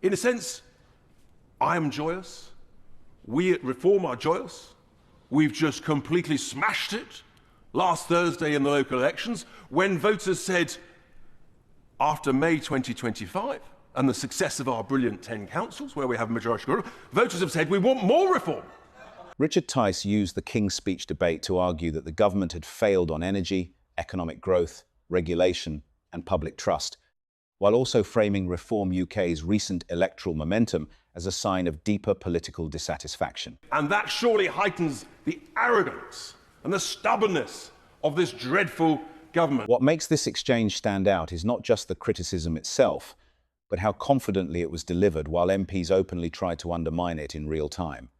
In a sense, I am joyous. We at Reform are joyous. We've just completely smashed it last Thursday in the local elections when voters said, after May 2025 and the success of our brilliant 10 councils where we have a majority group, voters have said we want more reform. Richard Tice used the King's Speech debate to argue that the government had failed on energy, economic growth, regulation and public trust, while also framing Reform UK's recent electoral momentum as a sign of deeper political dissatisfaction. And that surely heightens the arrogance and the stubbornness of this dreadful government. What makes this exchange stand out is not just the criticism itself, but how confidently it was delivered while MPs openly tried to undermine it in real time.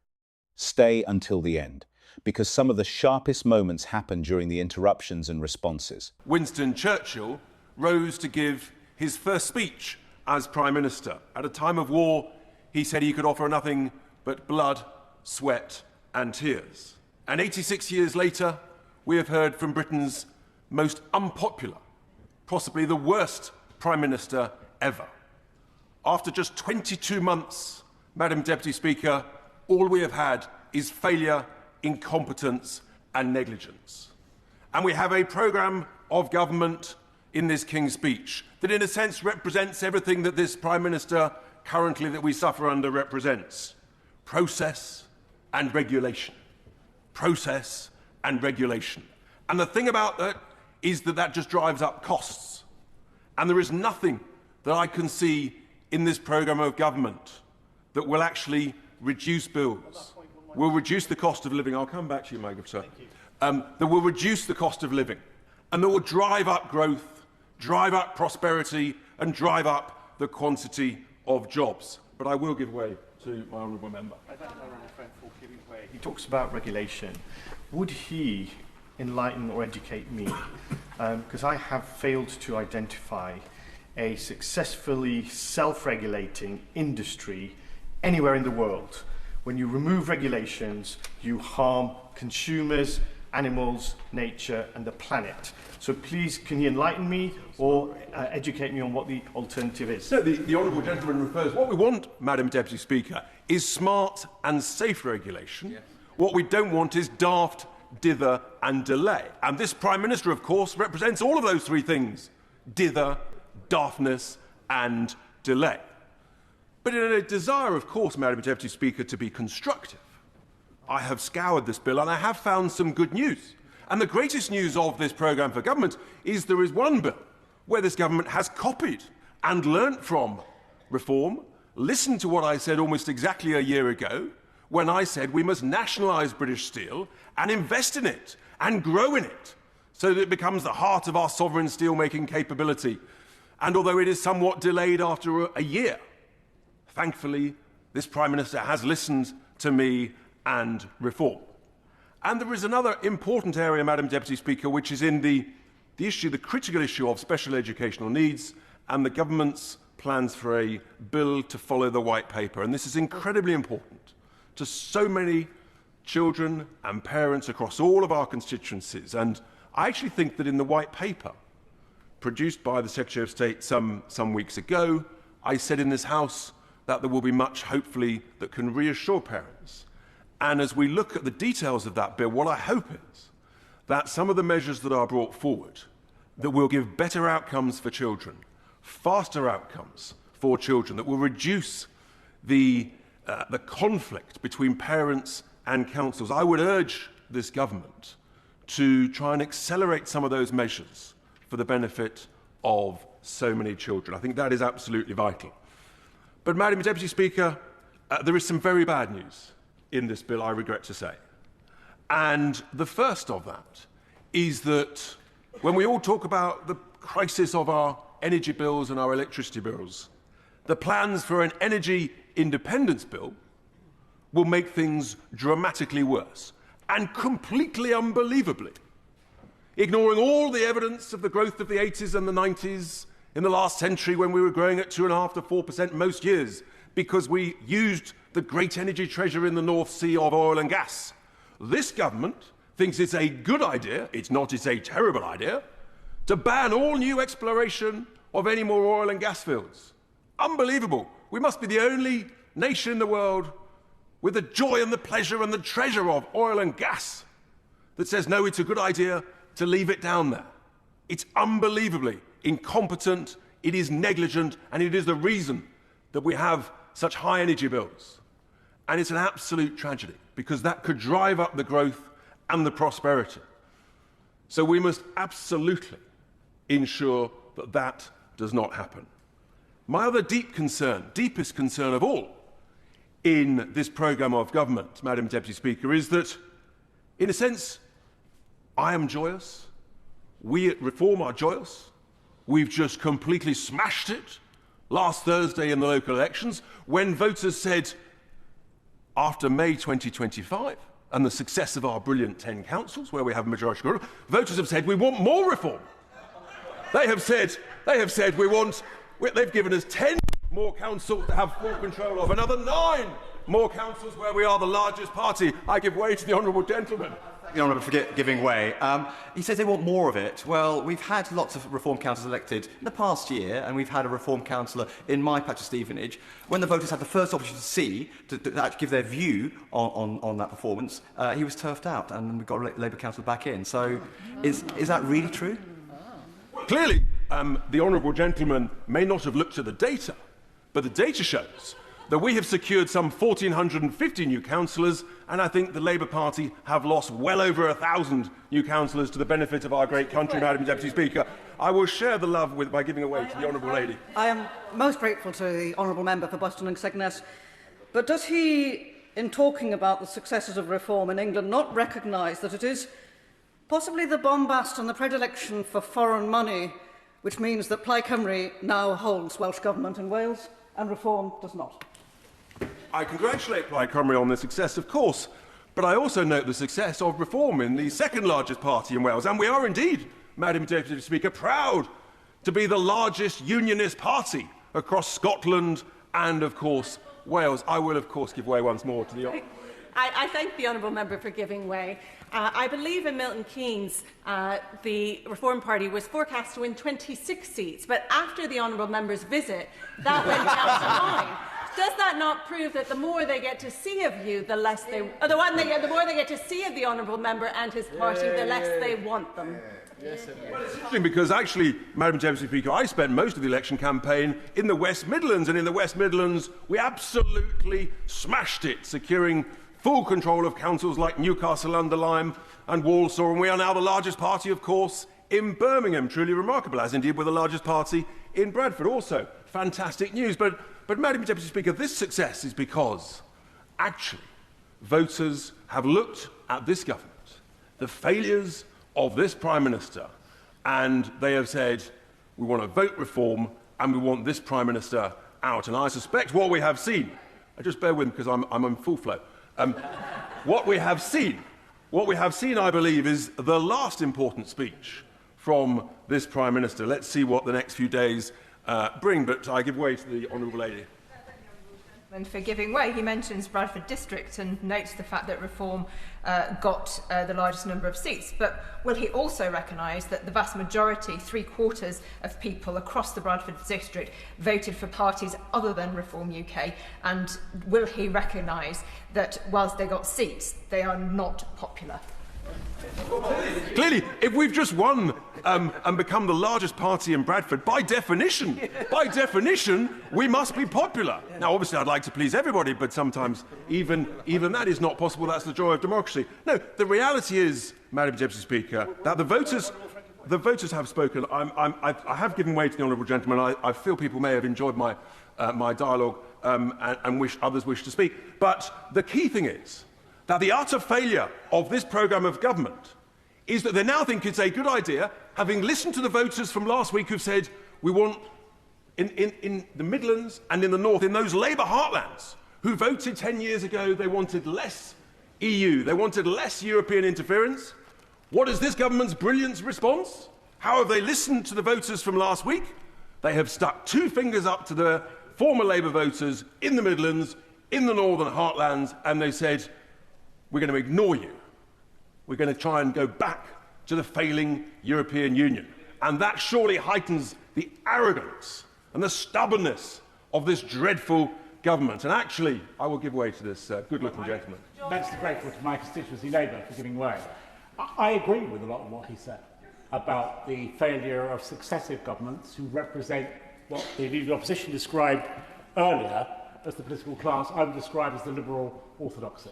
Stay until the end, because some of the sharpest moments happened during the interruptions and responses. Winston Churchill rose to give his first speech as Prime Minister. At a time of war, he said he could offer nothing but blood, sweat and tears. And 86 years later, we have heard from Britain's most unpopular, possibly the worst Prime Minister ever. After just 22 months, Madam Deputy Speaker, all we have had is failure, incompetence and negligence. And we have a programme of government in this King's Speech that in a sense represents everything that this Prime Minister currently that we suffer under represents. Process and regulation. Process and regulation. And the thing about that is that that just drives up costs. And there is nothing that I can see in this programme of government that will actually reduce bills, will reduce the cost of living. I'll come back to you, my good sir. That will reduce the cost of living and that will drive up growth, drive up prosperity and drive up the quantity of jobs. But I will give way to my honourable member. I thank my honourable friend for giving way. He talks about regulation. Would he enlighten or educate me? Because I have failed to identify a successfully self-regulating industry anywhere in the world. When you remove regulations, you harm consumers, animals, nature and the planet. So please, can you enlighten me or educate me on what the alternative is? So the honourable gentleman refers, what we want, Madam Deputy Speaker, is smart and safe regulation. Yes. What we don't want is daft, dither and delay. And this Prime Minister, of course, represents all of those three things: dither, daftness and delay. But in a desire, of course, Madam Deputy Speaker, to be constructive, I have scoured this bill and I have found some good news. And the greatest news of this programme for government is there is one bill where this government has copied and learnt from Reform, listened to what I said almost exactly a year ago when I said we must nationalise British steel and invest in it and grow in it so that it becomes the heart of our sovereign steel-making capability. And although it is somewhat delayed after a year, thankfully, this Prime Minister has listened to me and Reform. And there is another important area, Madam Deputy Speaker, which is in the critical issue of special educational needs and the government's plans for a bill to follow the White Paper. And this is incredibly important to so many children and parents across all of our constituencies. And I actually think that in the White Paper, produced by the Secretary of State some weeks ago, I said in this House that there will be much, hopefully, that can reassure parents. And as we look at the details of that bill, what I hope is that some of the measures that are brought forward that will give better outcomes for children, faster outcomes for children, that will reduce the conflict between parents and councils. I would urge this government to try and accelerate some of those measures for the benefit of so many children. I think that is absolutely vital. But, Madam Deputy Speaker, there is some very bad news in this bill, I regret to say. And the first of that is that when we all talk about the crisis of our energy bills and our electricity bills, the plans for an energy independence bill will make things dramatically worse and completely unbelievably, ignoring all the evidence of the growth of the 80s and the 90s in the last century when we were growing at 2.5% to 4% most years because we used the great energy treasure in the North Sea of oil and gas. This government thinks it's a good idea, it's a terrible idea, to ban all new exploration of any more oil and gas fields. Unbelievable. We must be the only nation in the world with the joy and the pleasure and the treasure of oil and gas that says, no, it's a good idea to leave it down there. It's unbelievably incompetent, it is negligent, and it is the reason that we have such high energy bills. And it's an absolute tragedy, because that could drive up the growth and the prosperity. So we must absolutely ensure that that does not happen. My other deepest concern of all in this programme of government, Madam Deputy Speaker, is that, in a sense, I am joyous. We at Reform are joyous. We've just completely smashed it last Thursday in the local elections when voters said, after May 2025 and the success of our brilliant 10 councils where we have a majority control, voters have said we want more reform. They have said they've given us 10 more councils to have full control of, another 9 more councils where we are the largest party. I give way to the honourable gentleman. The Honourable for giving way. He says they want more of it. Well, we've had lots of Reform councillors elected in the past year, and we've had a Reform councillor in my patch of Stevenage. When the voters had the first opportunity to actually give their view on that performance, he was turfed out, and we got a Labour councillor back in. So is that really true? Clearly, the honourable gentleman may not have looked at the data, but the data shows that we have secured some 1,450 new councillors, and I think the Labour Party have lost well over 1,000 new councillors to the benefit of our great country, Madam Deputy Speaker. I will share the love by giving away to the honourable lady. I am most grateful to the honourable member for Boston and Skegness, but does he, in talking about the successes of reform in England, not recognise that it is possibly the bombast and the predilection for foreign money which means that Plaid Cymru now holds Welsh Government in Wales and reform does not? I congratulate Plaid Cymru on the success, of course, but I also note the success of reform in the second largest party in Wales. And we are indeed, Madam Deputy Speaker, proud to be the largest unionist party across Scotland and, of course, Wales. I will, of course, give way once more to the... I thank the honourable member for giving way. I believe in Milton Keynes, the Reform Party was forecast to win 26 seats, but after the honourable member's visit, that went down to 9. Does that not prove that the more they get to see of you, the less they, the more they get to see of the honourable member and his party, the less they want them? Yes, well, it's interesting because actually, Madam Deputy Speaker, I spent most of the election campaign in the West Midlands, and in the West Midlands we absolutely smashed it, securing full control of councils like Newcastle-under-Lyme and Walsall, and we are now the largest party, of course, in Birmingham. Truly remarkable, as indeed we're the largest party in Bradford. Also, fantastic news. But Madam Deputy Speaker, this success is because, actually, voters have looked at this government, the failures of this Prime Minister, and they have said, we want to vote reform and we want this Prime Minister out. And I suspect what we have seen, just bear with me because I'm in full flow, what we have seen, I believe, is the last important speech from this Prime Minister. Let's see what the next few days bring, but I give way to the honourable lady. And for giving way, he mentions Bradford District and notes the fact that Reform got the largest number of seats. But will he also recognise that the vast majority, 3/4 of people across the Bradford District, voted for parties other than Reform UK? And will he recognise that whilst they got seats, they are not popular? Clearly, if we've just won and become the largest party in Bradford, by definition, we must be popular. Now, obviously, I'd like to please everybody, but sometimes even that is not possible. That's the joy of democracy. No, the reality is, Madam Deputy Speaker, that the voters have spoken. I have given way to the honourable gentleman. I feel people may have enjoyed my dialogue and others wish to speak. But the key thing is that the utter failure of this programme of government is that they now think it's a good idea, having listened to the voters from last week who've said we want, in the Midlands and in the North, in those Labour heartlands, who voted 10 years ago, they wanted less EU, they wanted less European interference. What is this government's brilliant response? How have they listened to the voters from last week? They have stuck 2 fingers up to the former Labour voters in the Midlands, in the Northern heartlands, and they said, we're going to ignore you. We're going to try and go back to the failing European Union. And that surely heightens the arrogance and the stubbornness of this dreadful government. And actually, I will give way to this good-looking gentleman. Immensely grateful to my constituency Labour for giving way. I agree with a lot of what he said about the failure of successive governments who represent what the Leader of the Opposition described earlier as the political class I would describe as the liberal orthodoxy.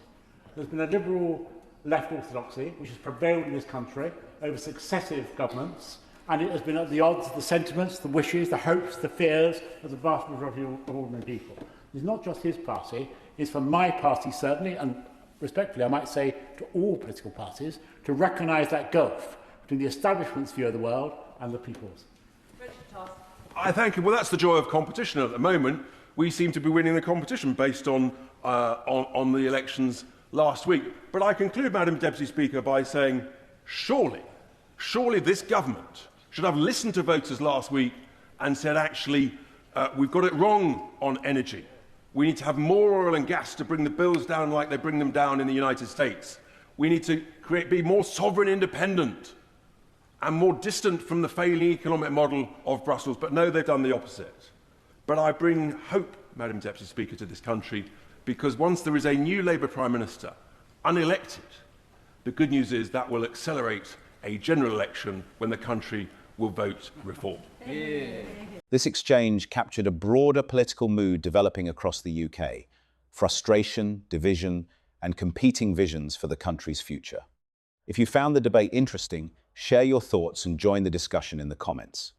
There's been a liberal left orthodoxy which has prevailed in this country over successive governments, and it has been at the odds of the sentiments, the wishes, the hopes, the fears of the vast majority of ordinary people. It's not just his party, it's for my party certainly, and respectfully I might say to all political parties, to recognise that gulf between the establishment's view of the world and the people's. Richard Tice. I thank you. Well, that's the joy of competition. At the moment, we seem to be winning the competition based on the elections last week. But I conclude, Madam Deputy Speaker, by saying, surely this government should have listened to voters last week and said, actually, we've got it wrong on energy. We need to have more oil and gas to bring the bills down like they bring them down in the United States. We need to be more sovereign independent and more distant from the failing economic model of Brussels. But no, they've done the opposite. But I bring hope, Madam Deputy Speaker, to this country, because once there is a new Labour Prime Minister, unelected, the good news is that will accelerate a general election when the country will vote reform. This exchange captured a broader political mood developing across the UK: frustration, division, and competing visions for the country's future. If you found the debate interesting, share your thoughts and join the discussion in the comments.